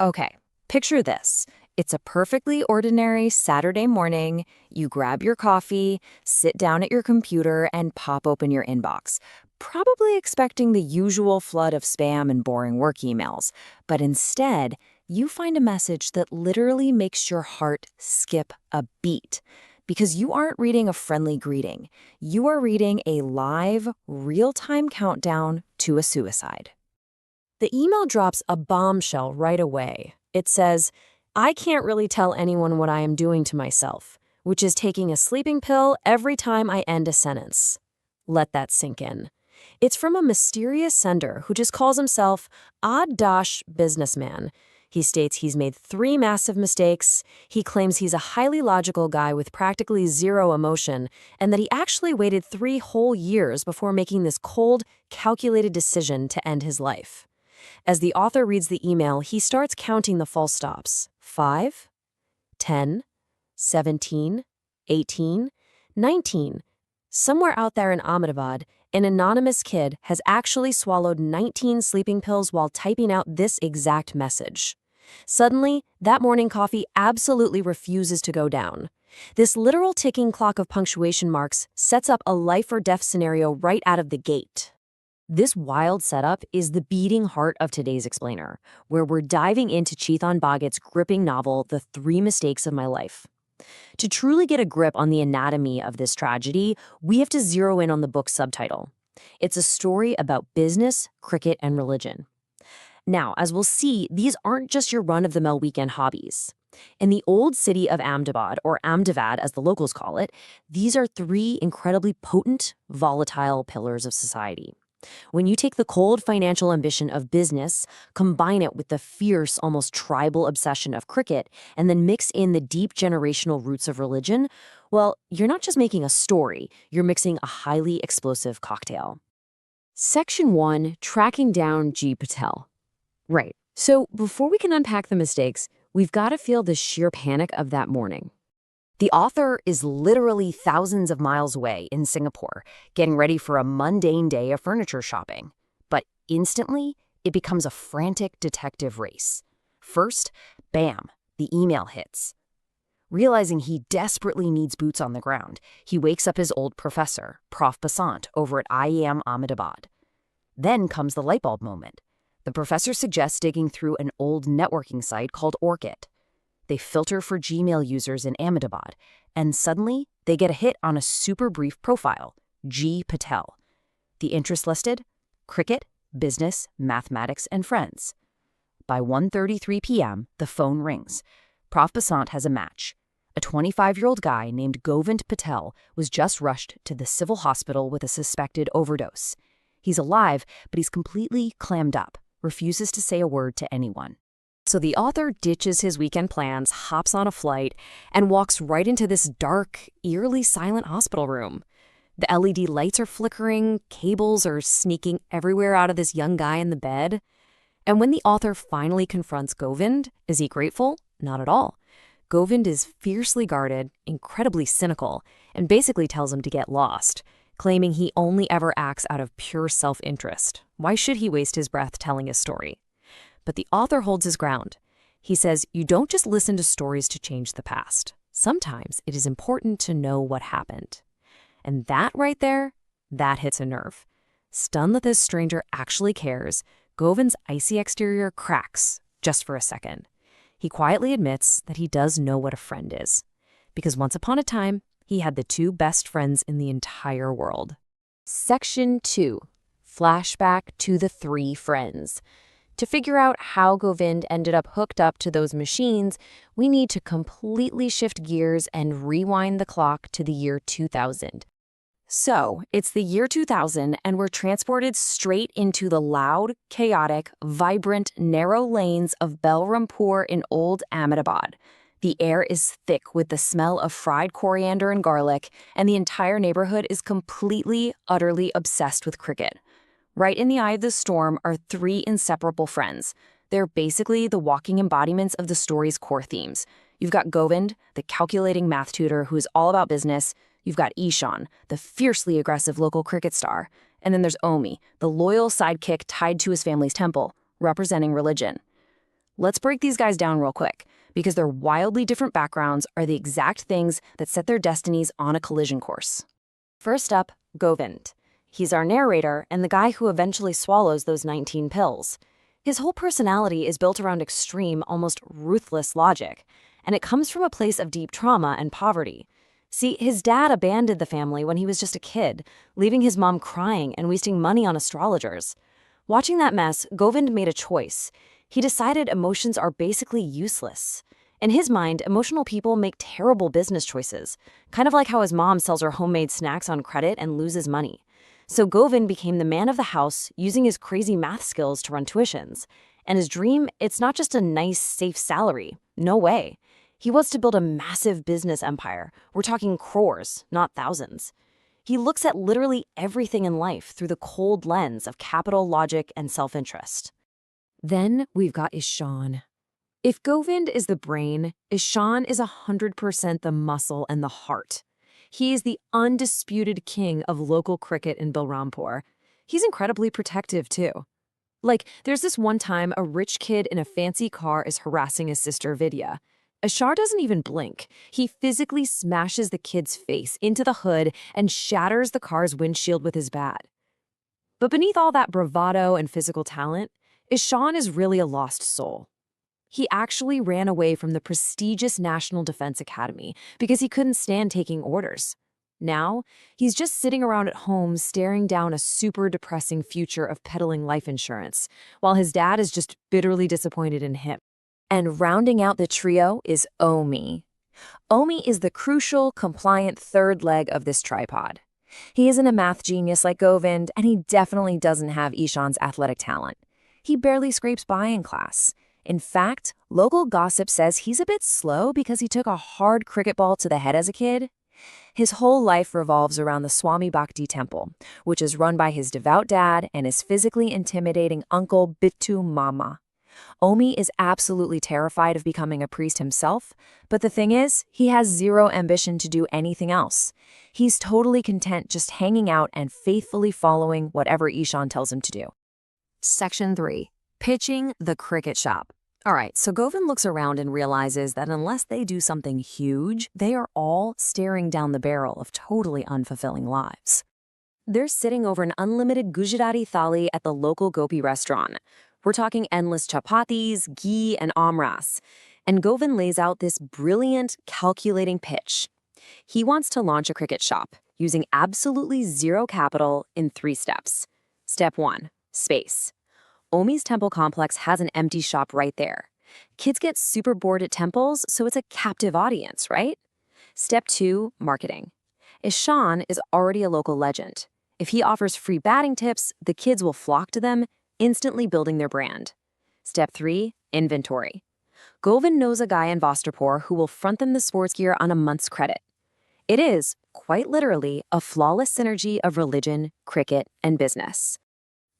Okay, picture this. It's a perfectly ordinary Saturday morning. You grab your coffee, sit down at your computer, and pop open your inbox, probably expecting the usual flood of spam and boring work emails. But instead, you find a message that literally makes your heart skip a beat. Because you aren't reading a friendly greeting, you are reading a live, real time countdown to a suicide. The email drops a bombshell right away. It says, I can't really tell anyone what I am doing to myself, which is taking a sleeping pill every time I end a sentence. Let that sink in. It's from a mysterious sender who just calls himself Odd Dosh Businessman. He states he's made 3 massive mistakes, he claims he's a highly logical guy with practically zero emotion, and that he actually waited 3 whole years before making this cold, calculated decision to end his life. As the author reads the email, he starts counting the false stops. 5, 10, 17, 18, 19. Somewhere out there in Ahmedabad, an anonymous kid has actually swallowed 19 sleeping pills while typing out this exact message. Suddenly, that morning coffee absolutely refuses to go down. This literal ticking clock of punctuation marks sets up a life-or-death scenario right out of the gate. This wild setup is the beating heart of today's explainer, where we're diving into Chetan Bhagut's gripping novel, The 3 Mistakes of My Life. To truly get a grip on the anatomy of this tragedy, we have to zero in on the book's subtitle. It's a story about business, cricket, and religion. Now, as we'll see, these aren't just your run-of-the-mill weekend hobbies. In the old city of Ahmedabad, or Ahmedabad as the locals call it, these are 3 incredibly potent, volatile pillars of society. When you take the cold financial ambition of business, combine it with the fierce, almost tribal obsession of cricket, and then mix in the deep generational roots of religion, well, you're not just making a story, you're mixing a highly explosive cocktail. Section 1, Tracking Down G. Patel. Right. So before we can unpack the mistakes, we've got to feel the sheer panic of that morning. The author is literally thousands of miles away in Singapore, getting ready for a mundane day of furniture shopping. But instantly, it becomes a frantic detective race. First, bam, the email hits. Realizing he desperately needs boots on the ground, he wakes up his old professor, Prof. Basant, over at IEM Ahmedabad. Then comes the light bulb moment. The professor suggests digging through an old networking site called Orkut. They filter for Gmail users in Ahmedabad, and suddenly they get a hit on a super brief profile, G. Patel. The interest listed? Cricket, business, mathematics, and friends. By 1:33 p.m., the phone rings. Prof. Basant has a match. A 25-year-old guy named Govind Patel was just rushed to the civil hospital with a suspected overdose. He's alive, but he's completely clammed up, refuses to say a word to anyone. So the author ditches his weekend plans, hops on a flight, and walks right into this dark, eerily silent hospital room. The LED lights are flickering, cables are sneaking everywhere out of this young guy in the bed. And when the author finally confronts Govind, is he grateful? Not at all. Govind is fiercely guarded, incredibly cynical, and basically tells him to get lost, claiming he only ever acts out of pure self-interest. Why should he waste his breath telling his story? But the author holds his ground. He says, you don't just listen to stories to change the past. Sometimes it is important to know what happened. And that right there, that hits a nerve. Stunned that this stranger actually cares, Govind's icy exterior cracks just for a second. He quietly admits that he does know what a friend is. Because once upon a time, he had the 2 best friends in the entire world. Section 2. Flashback to the 3 friends. To figure out how Govind ended up hooked up to those machines, we need to completely shift gears and rewind the clock to the year 2000. So, it's the year 2000, and we're transported straight into the loud, chaotic, vibrant, narrow lanes of Belrampur in old Ahmedabad. The air is thick with the smell of fried coriander and garlic, and the entire neighborhood is completely, utterly obsessed with cricket. Right in the eye of the storm are 3 inseparable friends. They're basically the walking embodiments of the story's core themes. You've got Govind, the calculating math tutor who is all about business. You've got Ishan, the fiercely aggressive local cricket star. And then there's Omi, the loyal sidekick tied to his family's temple, representing religion. Let's break these guys down real quick, because their wildly different backgrounds are the exact things that set their destinies on a collision course. First up, Govind. He's our narrator and the guy who eventually swallows those 19 pills. His whole personality is built around extreme, almost ruthless logic, and it comes from a place of deep trauma and poverty. See, his dad abandoned the family when he was just a kid, leaving his mom crying and wasting money on astrologers. Watching that mess, Govind made a choice. He decided emotions are basically useless. In his mind, emotional people make terrible business choices, kind of like how his mom sells her homemade snacks on credit and loses money. So Govind became the man of the house, using his crazy math skills to run tuitions. And his dream, it's not just a nice, safe salary. No way. He wants to build a massive business empire. We're talking crores, not thousands. He looks at literally everything in life through the cold lens of capital, logic, and self-interest. Then we've got Ishan. If Govind is the brain, Ishan is 100% the muscle and the heart. He is the undisputed king of local cricket in Balrampur. He's incredibly protective, too. Like, there's this one time a rich kid in a fancy car is harassing his sister Vidya. Ashar doesn't even blink. He physically smashes the kid's face into the hood and shatters the car's windshield with his bat. But beneath all that bravado and physical talent, Ishan is really a lost soul. He actually ran away from the prestigious National Defense Academy because he couldn't stand taking orders. Now, he's just sitting around at home staring down a super depressing future of peddling life insurance, while his dad is just bitterly disappointed in him. And rounding out the trio is Omi. Omi is the crucial, compliant third leg of this tripod. He isn't a math genius like Govind, and he definitely doesn't have Ishan's athletic talent. He barely scrapes by in class. In fact, local gossip says he's a bit slow because he took a hard cricket ball to the head as a kid. His whole life revolves around the Swami Bhakti temple, which is run by his devout dad and his physically intimidating uncle Bittu Mama. Omi is absolutely terrified of becoming a priest himself, but the thing is, he has zero ambition to do anything else. He's totally content just hanging out and faithfully following whatever Ishan tells him to do. Section 3. Pitching the cricket shop. All right, so Govind looks around and realizes that unless they do something huge, they are all staring down the barrel of totally unfulfilling lives. They're sitting over an unlimited Gujarati thali at the local Gopi restaurant. We're talking endless chapatis, ghee, and amras. And Govind lays out this brilliant, calculating pitch. He wants to launch a cricket shop using absolutely zero capital in 3 steps. Step 1, space. Omi's temple complex has an empty shop right there. Kids get super bored at temples, so it's a captive audience, right? Step 2, marketing. Ishan is already a local legend. If he offers free batting tips, the kids will flock to them, instantly building their brand. Step 3, inventory. Govind knows a guy in Vostapur who will front them the sports gear on a month's credit. It is, quite literally, a flawless synergy of religion, cricket, and business.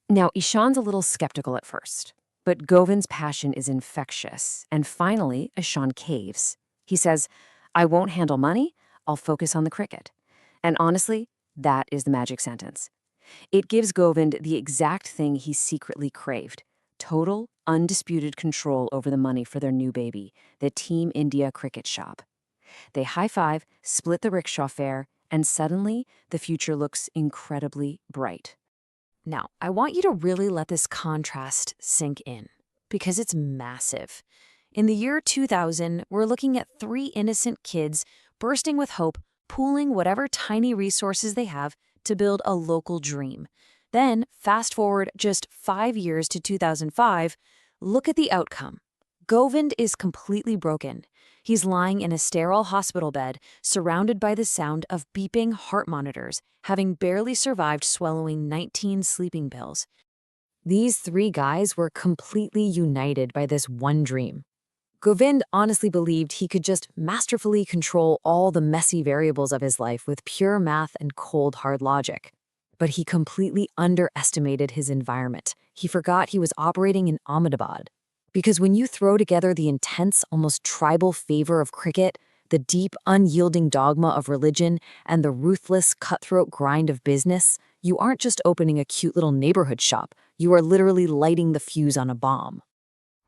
Now, Ishan's a little skeptical at first, but Govind's passion is infectious, and finally, Ishan caves. He says, "I won't handle money, I'll focus on the cricket." And honestly, that is the magic sentence. It gives Govind the exact thing he secretly craved: total, undisputed control over the money for their new baby, the Team India cricket shop. They high-five, split the rickshaw fare, and suddenly the future looks incredibly bright. Now, I want you to really let this contrast sink in, because it's massive. In the year 2000, we're looking at 3 innocent kids bursting with hope, pooling whatever tiny resources they have to build a local dream. Then, fast forward just 5 years to 2005, look at the outcome. Govind is completely broken. He's lying in a sterile hospital bed, surrounded by the sound of beeping heart monitors, having barely survived swallowing 19 sleeping pills. These 3 guys were completely united by this one dream. Govind honestly believed he could just masterfully control all the messy variables of his life with pure math and cold, hard logic. But he completely underestimated his environment. He forgot he was operating in Ahmedabad. Because when you throw together the intense, almost tribal favor of cricket, the deep, unyielding dogma of religion, and the ruthless, cutthroat grind of business, you aren't just opening a cute little neighborhood shop. You are literally lighting the fuse on a bomb.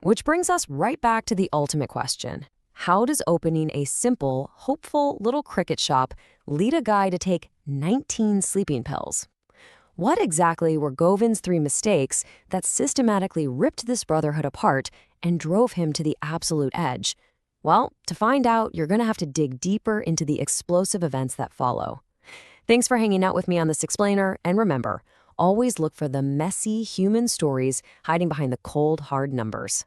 Which brings us right back to the ultimate question. How does opening a simple, hopeful little cricket shop lead a guy to take 19 sleeping pills? What exactly were Govind's 3 mistakes that systematically ripped this brotherhood apart and drove him to the absolute edge? Well, to find out, you're going to have to dig deeper into the explosive events that follow. Thanks for hanging out with me on this explainer, and remember, always look for the messy human stories hiding behind the cold, hard numbers.